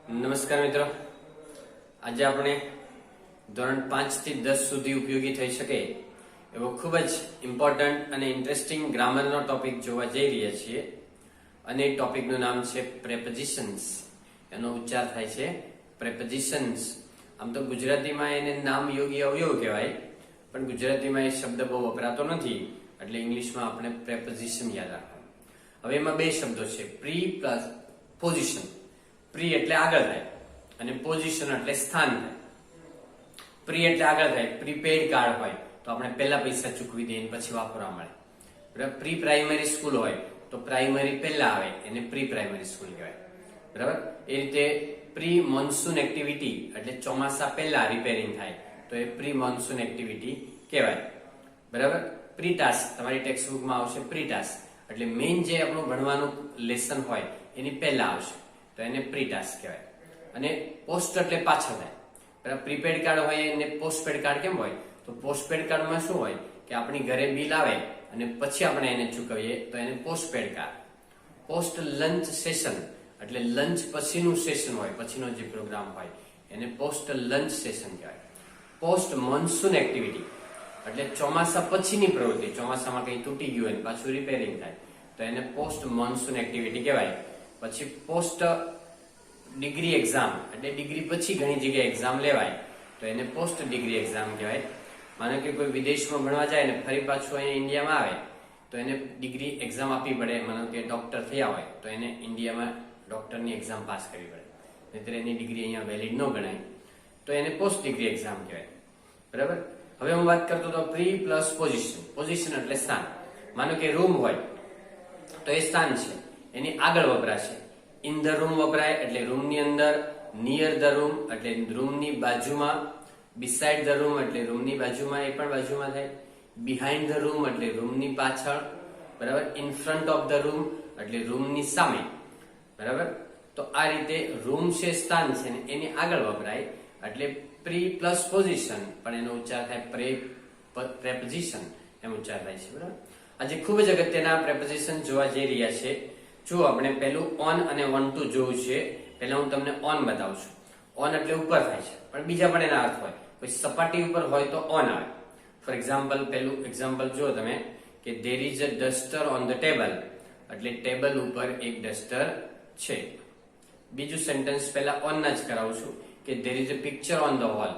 નમસ્કાર મિત્રો, આજે આપણે ધોરણ 5 થી 10 સુધી ઉપયોગી થઈ શકે એવો ખૂબ જ ઇમ્પોર્ટન્ટ અને ઇન્ટરેસ્ટિંગ ગ્રામરનો ટોપિક જોવા જઈ રહ્યા છીએ. અને એ ટોપિકનું નામ છે prepositions. એનો ઉચ્ચાર થાય છે prepositions. આમ તો ગુજરાતીમાં એને નામ યોગી અવયવ કહેવાય, પણ ગુજરાતીમાં એ શબ્દ બહુ વપરાતો નથી, એટલે ઇંગ્લિશમાં આપણે preposition યાદ રાખવાનું. હવે એમાં બે શબ્દો છે, પ્રી પ્લસ પોઝિશન. પ્રી એટલે આગળ થાય અને પોઝિશન એટલે સ્થાન થાય. પ્રી એટલે આગળ થાય, પ્રીપેડ કાર્ડ હોય તો આપણે પહેલા પૈસા ચૂકવી દઈએ પછી વાપરવા મળે. બરાબર. પ્રી પ્રાઇમરી સ્કૂલ હોય તો પ્રાઇમરી પહેલા આવે, એને પ્રી પ્રાઇમરી સ્કૂલ કહેવાય. બરાબર. એ રીતે પ્રી મોન્સૂન એક્ટિવિટી એટલે ચોમાસા પહેલા રિપેરિંગ થાય તો એ પ્રી મોન્સૂન એક્ટિવિટી કહેવાય. બરાબર. પ્રી ટાસ્ક તમારી ટેક્સ્ટ બુકમાં આવશે. પ્રી ટાસ્ક એટલે મેઇન જે આપણું ભણવાનું લેસન હોય એની પહેલા આવશે તો એને પ્રી ટાસ્ક કહેવાય. અને પોસ્ટ એટલે પાછળ થાય. બરાબર. પ્રીપેડ કાર્ડ હોય એને પોસ્ટપેડ કાર્ડ કેમ હોય? તો પોસ્ટપેડ કાર્ડમાં શું હોય કે આપણી ઘરે બિલ આવે અને પછી આપણે એને ચૂકવીએ તો એને postpaid card. Post lunch session એટલે લંચ પછીનું સેશન હોય, પછીનો જે પ્રોગ્રામ હોય એને પોસ્ટ લંચ સેશન કહેવાય. પોસ્ટ મોન્સૂન એક્ટિવિટી એટલે ચોમાસા પછીની પ્રવૃત્તિ, ચોમાસામાં કંઈ તૂટી ગયું હોય પાછું રિપેરિંગ થાય તો એને પોસ્ટ મોન્સૂન એક્ટિવિટી કહેવાય. પછી પોસ્ટ ડિગ્રી એક્ઝામ એટલે ડિગ્રી પછી ઘણી જગ્યાએ એક્ઝામ લેવાય તો એને પોસ્ટ ડિગ્રી એક્ઝામ કહેવાય. માનો કે કોઈ વિદેશમાં ભણવા જાય ને ફરી પાછું અહીંયા ઇન્ડિયામાં આવે તો એને ડિગ્રી એક્ઝામ આપવી પડે. માનો કે ડોક્ટર થયા હોય તો એને ઇન્ડિયામાં ડોક્ટરની એક્ઝામ પાસ કરવી પડે, નહીતર એની ડિગ્રી અહીંયા વેલિડ ન ગણાય, તો એને પોસ્ટ ડિગ્રી એક્ઝામ કહેવાય. બરાબર. હવે હું વાત કરતો હતો પ્રી પ્લસ પોઝિશન. પોઝિશન એટલે સ્થાન. માનો કે રૂમ હોય તો એ સ્થાન છે, એની આગળ વપરાશે. ઇન ધ રૂમ વપરાય એટલે રૂમની અંદર, નિયર ધ રૂમ એટલે રૂમની બાજુમાં, બિસાઇડ ધ રૂમ એટલે રૂમની બાજુમાં, એ પણ બાજુમાં થાય. બિહાઇન્ડ ધ રૂમ એટલે રૂમની પાછળ. બરાબર. In front of the room એટલે રૂમની સામે. બરાબર. તો આ રીતે રૂમ છે, સ્થાન છે ને એની આગળ વપરાય એટલે પ્રી પ્લસ પોઝિશન, પણ એનો ઉચ્ચાર થાય preposition એમ ઉચ્ચાર થાય છે. બરાબર. આજે ખૂબ જ અગત્યના preposition જોવા જઈ રહ્યા છે. જો આપણે પહેલું ઓન અને ઓન ટુ જોવું છે. પહેલા હું તમને ઓન બતાવું છું. ઓન એટલે ઉપર થાય છે, પણ બીજા પણ એના અર્થ હોય. કોઈ સપાટી ઉપર હોય તો ઓન આવે. ફોર એક્ઝામ્પલ, પહેલું એક્ઝામ્પલ જુઓ તમે કે there is a duster on the table એટલે ટેબલ ઉપર એક ડસ્ટર છે. બીજું સેન્ટેન્સ પહેલા ઓન ના જ કરાવું છું કે there is a picture on the wall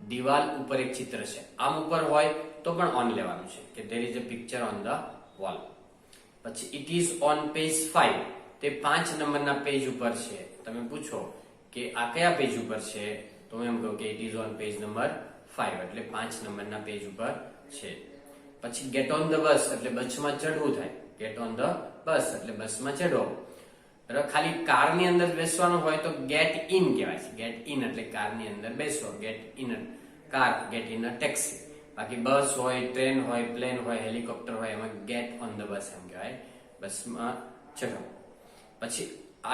દિવાલ ઉપર એક ચિત્ર છે. આમ ઉપર હોય તો પણ ઓન લેવાનું છે કે there is a picture on the wall. પછી it is on page 5 તે 5 નંબરના પેજ ઉપર છે. તમે પૂછો કે આ કયા પેજ ઉપર છે તો હું એમ કહું કે it is on page number 5 એટલે 5 નંબરના પેજ ઉપર છે. પછી get on the bus એટલે બસમાં ચડવું થાય. get on the bus એટલે બસમાં ચડવો. બરાબર. ખાલી કારની અંદર બેસવાનું હોય તો get in કહેવાય છે. get in એટલે કારની અંદર બેસવો. get in a car, get in a taxi. બાકી બસ હોય, ટ્રેન હોય, પ્લેન હોય, હેલિકોપ્ટર હોય એમાં get on the bus એમ કહેવાય, બસમાં ચઢો. પછી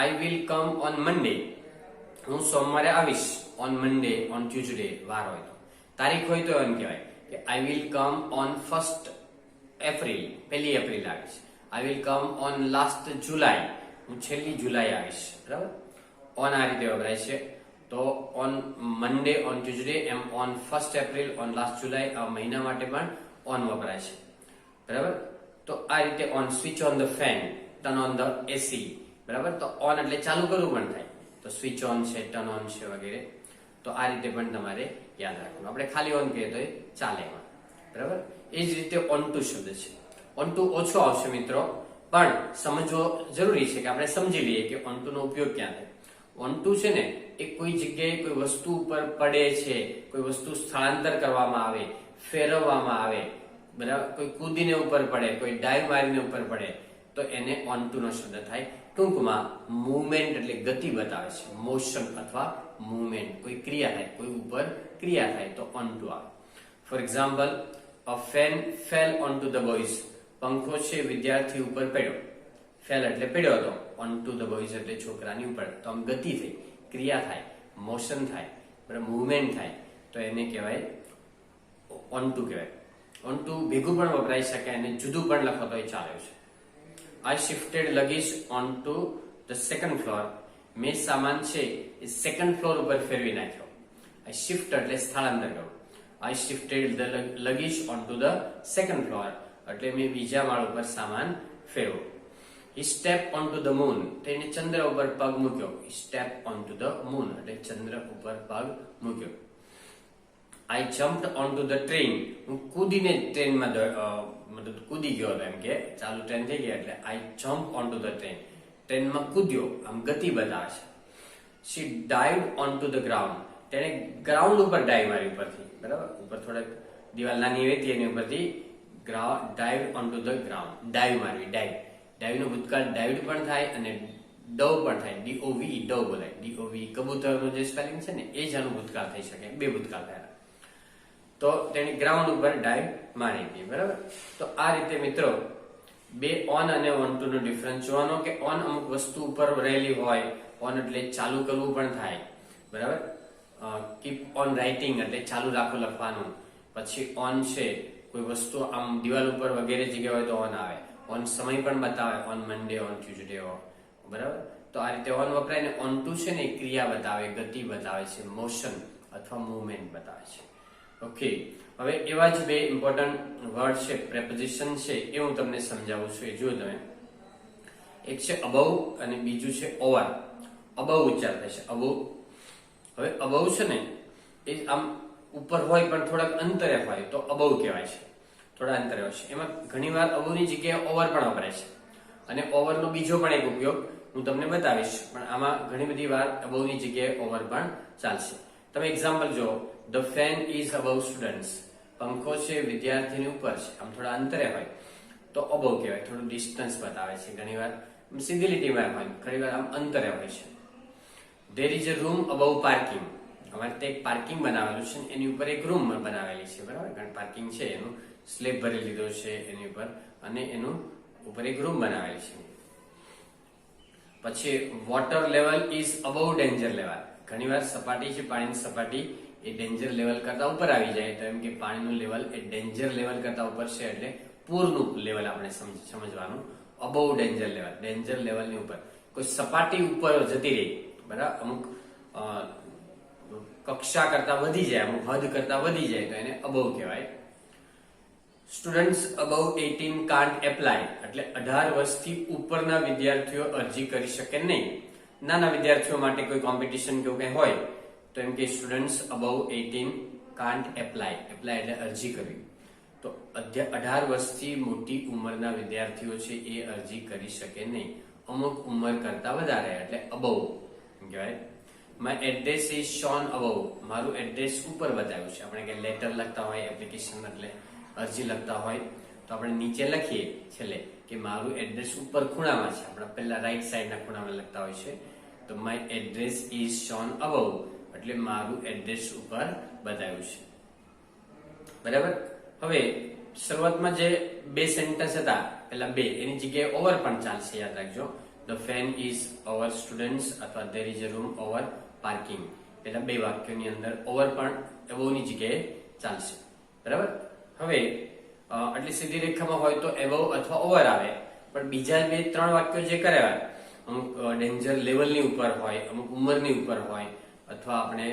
I will come on Monday હું સોમવારે આવીશ. on Monday, on Tuesday વાર હોય તો. તારીખ હોય તો એમ કહેવાય કે I will come on 1st April 1 April આવીશ. I will come on last July હું છેલ્લી જુલાઈ આવીશ. બરાબર. ઓન આ રીતે વપરાય છે. તો ઓન મંડે, ઓન ટ્યુઝડે, એમ on 1st April, on last July આ મહિના માટે પણ ઓન વપરાય છે. બરાબર. તો આ રીતે on. Switch on the fan, turn on the AC. બરાબર. તો ઓન એટલે ચાલુ કરવું પણ થાય તો સ્વિચ ઓન છે, ટર્ન ઓન છે વગેરે. તો આ રીતે પણ તમારે યાદ રાખવાનું. આપણે ખાલી ઓન કહીએ તો એ ચાલે એમાં. બરાબર. એ જ રીતે ઓન ટુ શબ્દ છે. ઓન ટુ ઓછો આવશે મિત્રો, પણ સમજવો જરૂરી છે કે આપણે સમજી લઈએ કે ઓન ટુ નો ઉપયોગ ક્યાં થાય. ઓન ટુ છે ને એ કોઈ જગ્યાએ કોઈ વસ્તુ ઉપર પડે છે, કોઈ વસ્તુ સ્થળાંતર કરવામાં આવે, ફેરવવામાં આવે. બરાબર. કોઈ કૂદીને ઉપર પડે, કોઈ ડાઈવ મારીને ઉપર પડે તો એને ઓન ટુ નો શબ્દ થાય. ટૂંકમાં મૂવમેન્ટ એટલે ગતિ બતાવે છે, મોશન અથવા મૂવમેન્ટ. કોઈ ક્રિયા થાય, કોઈ ઉપર ક્રિયા થાય તો ઓન ટુ આવે. For example, a fan fell on to the boys પંખો છે વિદ્યાર્થી ઉપર પડ્યો. ફેલ એટલે પડ્યો હતો, ઓન ટુ ધ બોયઝ એટલે છોકરાની ઉપર. તો આમ ગતિ થઈ, ક્રિયા થાય, મોશન થાય, બરાબર, મૂવમેન્ટ થાય તો એને કહેવાય ઓન ટુ કહેવાય. ઓન ટુ ભેગું પણ વપરાઈ શકે અને જુદું પણ લખો તો ચાલે છે. I shifted luggage onto the second floor મેં સામાન છે એ સેકન્ડ ફ્લોર ઉપર ફેરવી નાખ્યો. આઈ શિફ્ટ એટલે સ્થળાંતર કરવું. I shifted the luggage on to the second floor એટલે મેં બીજા માળ ઉપર સામાન ફેરવ્યો. He stepped onto the moon. તેને ચંદ્ર ઉપર પગ મૂક્યો. He stepped onto the moon એટલે ચંદ્ર ઉપર પગ મૂક્યો. I jumped onto the train. હું કૂદીને ટ્રેનમાં મતલબ કૂદી ગયો હતો, એમ કે ચાલુ ટ્રેન થઈ ગઈ એટલે I jumped onto the train. ટ્રેનમાં કૂદ્યો, આમ ગતિ બતાવે છે. She dived onto the ground. તેને ગ્રાઉન્ડ ઉપર ડાઈવ મારી ઉપરથી, બરાબર, ઉપર થોડક દિવાલ નાની હતી એની ઉપરથી dive onto the ground. Dive મારવી, ડાઈવ. ડાઈવ નો ભૂતકાળ ડાઈવ્ડ પણ થાય અને ડવ પણ થાય. DOVE ડવ બોલાય. DOVE કબૂતરનું જે સ્પેલિંગ છે ને એ જ આનું ભૂતકાળ થઈ શકે. બે ભૂતકાળ થયા. તો તેની ગ્રાઉન્ડ ઉપર ડાઈવ મારી હતી, બરાબર. તો આ રીતે મિત્રો બે ઓન અને ઓન ટુ નો ડિફરન્સ જોવાનો કે ઓન અમુક વસ્તુ ઉપર રહેલી હોય, ઓન એટલે ચાલુ કરવું પણ થાય, બરાબર. કીપ ઓન રાઇટિંગ એટલે ચાલુ રાખો લખવાનું. પછી ઓન છે કોઈ વસ્તુ આમ દિવાલ ઉપર વગેરે જગ્યા હોય તો ઓન આવે. ઓન સમય પણ બતાવે, ઓન મંડે, ઓન ટ્યુઝડે, બરાબર. તો આ રીતે ઓન વપરાય ને ઓન ટુ છે ને ક્રિયા બતાવે, ગતિ બતાવે છે, મોશન અથવા મુવમેન્ટ બતાવે છે. ઓકે, હવે એવા જ બે ઇમ્પોર્ટન્ટ વર્ડ છે, પ્રેપોઝિશન છે, એ હું તમને સમજાવું છું. એ જુઓ તમે, એક છે અબવ અને બીજું છે ઓવર. અબવ ઉચ્ચાર થાય છે, અબવ. હવે અબવ છે ને એ આમ ઉપર હોય પણ થોડાક અંતરે હોય તો અબવ કહેવાય છે. થોડા અંતરે હોય છે. એમાં ઘણીવાર અબવની જગ્યાએ ઓવર પણ વપરાય છે અને ઓવરનો બીજો પણ એક ઉપયોગ હું તમને બતાવીશ. પણ આમાં ઘણી બધી વાર અબવની જગ્યાએ ઓવર પણ ચાલશે. તમે એક્ઝામ્પલ જો, the fan is above students. પંખો છે વિદ્યાર્થીની ઉપર છે, આમ થોડા અંતરે હોય તો અબવ કહેવાય. થોડું ડિસ્ટન્સ બતાવે છે. ઘણીવાર સીધી લીટીમાં હોય, ઘણીવાર આમ અંતરે હોય છે. There is a room above parking. અમારે તે એક પાર્કિંગ બનાવેલું છે, એની ઉપર એક રૂમ બનાવેલી છે, બરાબર. કારણ પાર્કિંગ છે એનું સ્લેબ ભરી લીધો છે એની ઉપર અને એનું ઉપર એક રૂમ બનાવેલી છે. પછી water level is above danger level. ઘણીવાર સપાટી છે, પાણીની સપાટી એ ડેન્જર લેવલ કરતા ઉપર આવી જાય તો એમ કે પાણીનું લેવલ એ ડેન્જર લેવલ કરતા ઉપર છે એટલે પૂરનું લેવલ આપણે સમજવાનું. અબવ ડેન્જર લેવલ, ડેન્જર લેવલની ઉપર. કોઈ સપાટી ઉપર જતી રહી, બરાબર, અમુક કક્ષા કરતા વધી જાય, અમુક હદ કરતા વધી જાય તો એને અબવ કહેવાય. સ્ટુડન્ટ્સ અબવ 18 કાન્ટ એપ્લાય એટલે 18 વર્ષથી ઉપરના વિદ્યાર્થીઓ અરજી કરી શકે નહીં. નાના વિદ્યાર્થીઓ માટે કોઈ કોમ્પિટિશન કે કંઈ હોય તો એમ કે students above 18 can't apply. Apply એટલે અરજી કરવી. તો 18 વર્ષથી મોટી ઉંમરના વિદ્યાર્થીઓ છે એ અરજી કરી શકે નહીં. અમુક ઉંમર કરતા વધારે એટલે અબવ કહેવાય. My address is shown above. મારું એડ્રેસ ઉપર બતાવ્યું છે. આપણે કે લેટર લખતા હોય, એપ્લિકેશન એટલે અરજી લખતા હોય તો આપણે નીચે લખીએ છેલ્લે કે મારું એડ્રેસ ઉપર ખૂણામાં છે. આપણે પહેલા રાઈટ સાઈડના ખૂણામાં લખતા હોય છે. તો my address is shown above એટલે મારું એડ્રેસ ઉપર બતાવ્યું છે, બરાબર. હવે શરૂઆતમાં જે બે સેન્ટેન્સ હતા, પેલા બે, એની જગ્યાએ ઓવર પણ ચાલશે, યાદ રાખજો. The fan is over students અથવા there is a room over parking. પેલા બે વાક્યોની અંદર ઓવર પણ એબોવની જગ્યાએ ચાલશે, બરાબર. હવે આટલી સીધી રેખામાં હોય તો એબોવ અથવા ઓવર આવે. પણ બીજા બે ત્રણ વાક્યો જે કરાવ્યા, અમુક ડેન્જર લેવલની ઉપર હોય, અમુક ઉંમરની ઉપર હોય અથવા આપણે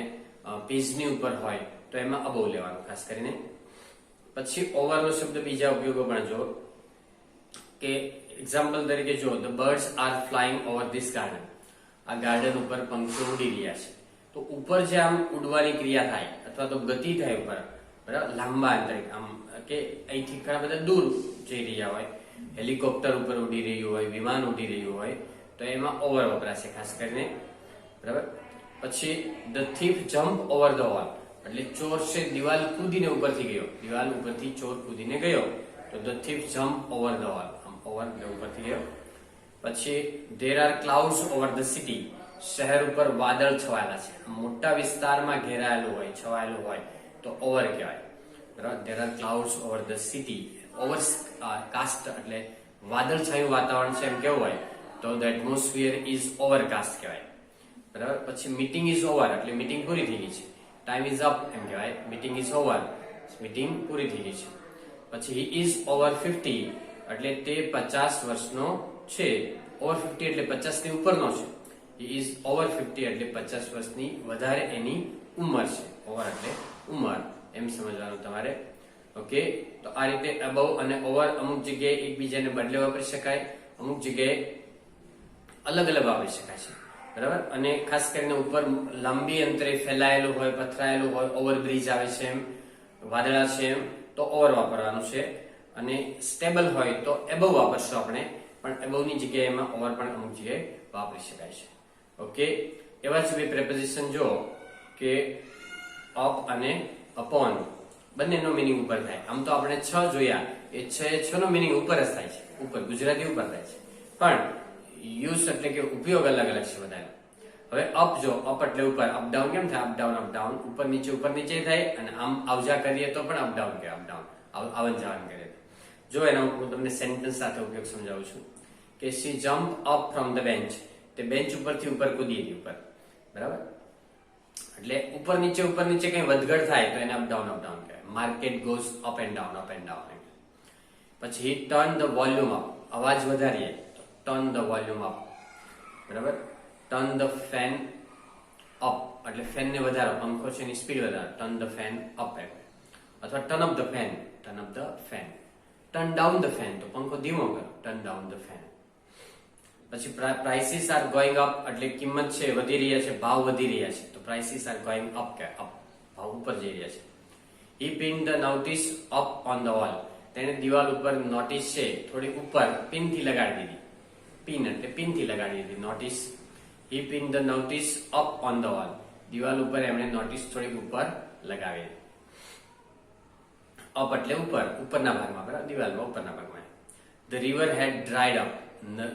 પેજની ઉપર હોય તો એમાં અબોવ લેવાનું ખાસ કરીને. પછી ઓવરનો શબ્દ બીજા ઉપયોગો પણ જો, કે એક્ઝામ્પલ તરીકે જો, the birds are flying over this garden. આ ગાર્ડન ઉપર પંખીઓ ઉડી રહ્યા છે. તો ઉપર જે આમ ઉડવાની ક્રિયા થાય અથવા તો ગતિ થાય ઉપર, બરાબર, લાંબા અંતરે, આમ કે અહીંથી ઘણા બધા દૂર જઈ રહ્યા હોય, હેલિકોપ્ટર ઉપર ઉડી રહ્યું હોય, વિમાન ઉડી રહ્યું હોય તો એમાં ઓવર વપરાશે ખાસ કરીને, બરાબર. પછી the thief jump over the wall એટલે ચોર છે દિવાલ કૂદીને ઉપરથી ગયો. દિવાલ ઉપરથી ચોર કૂદીને ગયો તો the thief jump over the wall, આમ ઓવર ઉપરથી ગયો. પછી there are clouds over the city. શહેર ઉપર વાદળ છવાયેલા છે. મોટા વિસ્તારમાં ઘેરાયેલું હોય, છવાયેલું હોય તો ઓવર કહેવાય, બરાબર. There are clouds over the city. Overcast એટલે વાદળ છાયું વાતાવરણ છે એમ કેવું હોય તો ધ એટમોસ્ફિયર ઇઝ ઓવરકાસ્ટ કહેવાય, બરાબર. પછી મીટિંગ ઇઝ ઓવર એટલે મીટિંગ પૂરી થઈ ગઈ છે. ટાઈમ ઇઝ અપ એમ કહેવાય. મીટિંગ ઇઝ ઓવર, મીટિંગ પૂરી થઈ ગઈ છે. પછી હી ઇઝ ઓવર 50 એટલે તે 50 વર્ષનો છે. ઓવર 50 એટલે 50 ની ઉપરનો છે. હી ઇઝ ઓવર 50 એટલે 50 વર્ષની વધારે એની ઉંમર છે. ઓવર એટલે ઉંમર એમ સમજવાનું તમારે. ઓકે, તો આ રીતે અબવ અને ઓવર અમુક જગ્યાએ એકબીજાને બદલે વાપરી શકાય, અમુક જગ્યાએ અલગ અલગ વાપરી શકાય છે. બરાબર. અને ખાસ કરીને ઉપર લાંબી અંતરે ફેલાયેલું હોય, પથરાયેલું હોય, ઓવરબ્રિજ આવે છે એમ, વાદળા છે એમ, તો ઓવર વાપરવાનું છે. અને સ્ટેબલ હોય તો એબવ વાપરશું આપણે, પણ એબવની જગ્યાએ એમાં ઓવર પણ અમુક જગ્યાએ વાપરી શકાય છે. ઓકે, એવા જ બે પ્રેપોઝિશન જો કે અપ અને અપોન, બંનેનો મિનિંગ ઉપર થાય. આમ તો આપણે 6 જોયા, એ 6 નો મિનિંગ ઉપર જ થાય છે, ઉપર ગુજરાતી ઉપર થાય છે, પણ યુઝ એટલે કે ઉપયોગ અલગ અલગ છે બધાનો. હવે અપ જો, અપ એટલે ઉપર, અપડાઉન કેમ થાય? અપડાઉન, ઉપર નીચે થાય. અને આમ આવજા કરીએ તો પણ અપડાઉન કે અપડાઉન, આવન જાવન કરીએ. જો એનો હું તમને સેન્ટેન્સ સાથે ઉપયોગ સમજાવું છું કે she jump up from the bench, તે બેન્ચ ઉપરથી ઉપર કૂદી હતી, ઉપર. બરાબર. એટલે ઉપર નીચે કઈ વધઘટ થાય તો એને અપડાઉન કહેવાય. Market goes up and down. પછી હી ટર્ન ધ વોલ્યુમ અપ, અવાજ વધારીએ તો ટર્ન ધ વોલ્યુમ અપ. બરાબર. ટર્ન ધ ફેન અપ એટલે ફેન ને વધારો, પંખો છે એની સ્પીડ વધારો, ટર્ન ધ ફેન અપ એમ. અથવા turn up the fan, turn down the fan તો પંખો ધીમો કરો, ટર્ન ડાઉન ધ ફેન. પછી પ્રાઇસીસ આર ગોઈંગ અપ એટલે કિંમત છે વધી રહ્યા છે, ભાવ વધી રહ્યા છે, તો પ્રાઇસીસ આર ગોઈંગ અપ કે અપ, ભાવ ઉપર જઈ રહ્યા છે. He pin the notice up on the wall, તેને દિવાલ ઉપર નોટિસ છે થોડી ઉપર પિનથી લગાડી દીધી. પિન એટલે પિનથી લગાડી દીધી notice. He pin the notice up on the wall, દિવાલ ઉપર એમણે નોટિસ થોડીક ઉપર લગાવી. અપ એટલે ઉપર, ઉપરના ભાગમાં, બરાબર, દિવાલમાં ઉપરના ભાગમાં. The river had dried up,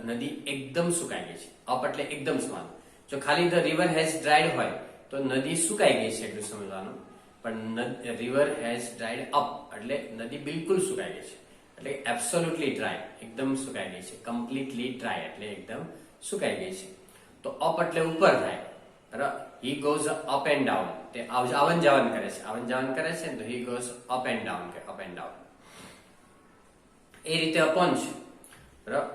નદી એકદમ સુકાઈ ગઈ છે. અપ એટલે એકદમ સમાન. જો ખાલી ધ રિવર હેઝ ડ્રાઈડ હોય તો નદી સુકાઈ ગઈ છે એટલું સમજવાનું, પણ રિવર હેઝ ડ્રાઈડ અપ એટલે નદી બિલકુલ સુકાઈ ગઈ છે, એટલે એબ્સોલ્યુટલી ડ્રાય, એકદમ સુકાઈ ગઈ છે. કમ્પ્લીટલી ડ્રાય એટલે એકદમ સુકાઈ ગઈ છે. તો અપ એટલે ઉપર થાય. બરાબર. He goes up and down, તે આવન જાવન કરે છે, તો he goes up and down કે અપ એન્ડ ડાઉન. એ રીતે અપોન છે. બરાબર.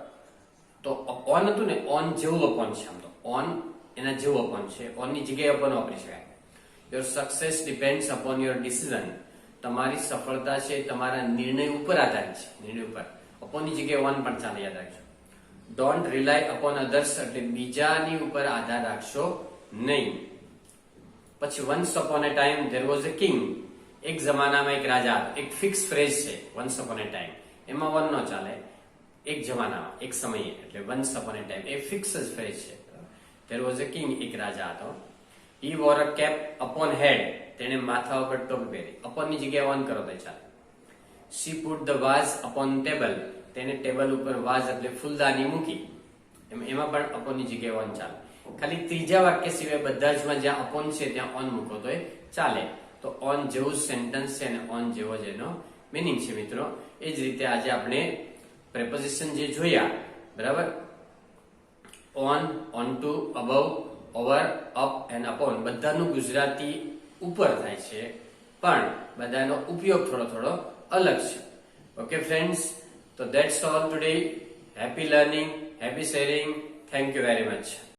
તો ઓન હતું ને, ઓન જેવું અપોન છે. આમ તો ઓન એના જેવું અપોન છે, ઓન ની જગ્યાએ અપોન વાપરી શકાય. Your success depends upon your decision, તમારી સફળતા છે તમારા નિર્ણય ઉપર આધારિત છે. નિર્ણય ઉપર અપોનની જગ્યાએ ઓન પણ ચાલે, યાદ રાખજો. ડોન્ટ રિલાય અપોન અધર્સ એટલે બીજાની ઉપર આધાર રાખશો નહીં. પછી once upon A time there was a king, એક જમાનામાં એક રાજા, એક ફિક્સ ફ્રેઝ છે વન્સ અપોન એ ટાઈમ, એમાં વન નો ચાલે. એક જમાનામાં, એક સમયે એટલે વન્સ અપોન એ ટાઈમ, એ ફિક્સ જ ફ્રેઝ છે. ધેર વોઝ અ કિંગ, એક રાજા હતો. હી વોર અ કેપ અપોન હેડ, તેને માથા ઉપર ટોપી પહેરી. અપોન ની જગ્યાએ ઓન કરો તો ચાલે. She put the vase upon table, તેને ટેબલ ઉપર વાઝ એટલે ફૂલદાની મૂકી, એમાં પણ અપોન ની જગ્યાએ ઓન ચાલે. ખાલી ત્રીજા વાક્ય સિવાય બધા જ માં જ્યાં અપોન છે ત્યાં ઓન મૂકો તો ચાલે. તો ઓન જેવું સેન્ટેન્સ છે અને ઓન જેવો જ એનો મિનિંગ છે મિત્રો. એ જ રીતે આજે આપણે પ્રેપોઝિશન જે જોયા, બરાબર, on, on two, above, over, up and upon, બધાનું ગુજરાતી ઉપર થાય છે, પણ બધાનો ઉપયોગ થોડો થોડો અલગ છે. ઓકે ફ્રેન્ડ્સ, તો that's all today. Happy learning, happy sharing. Thank you very much.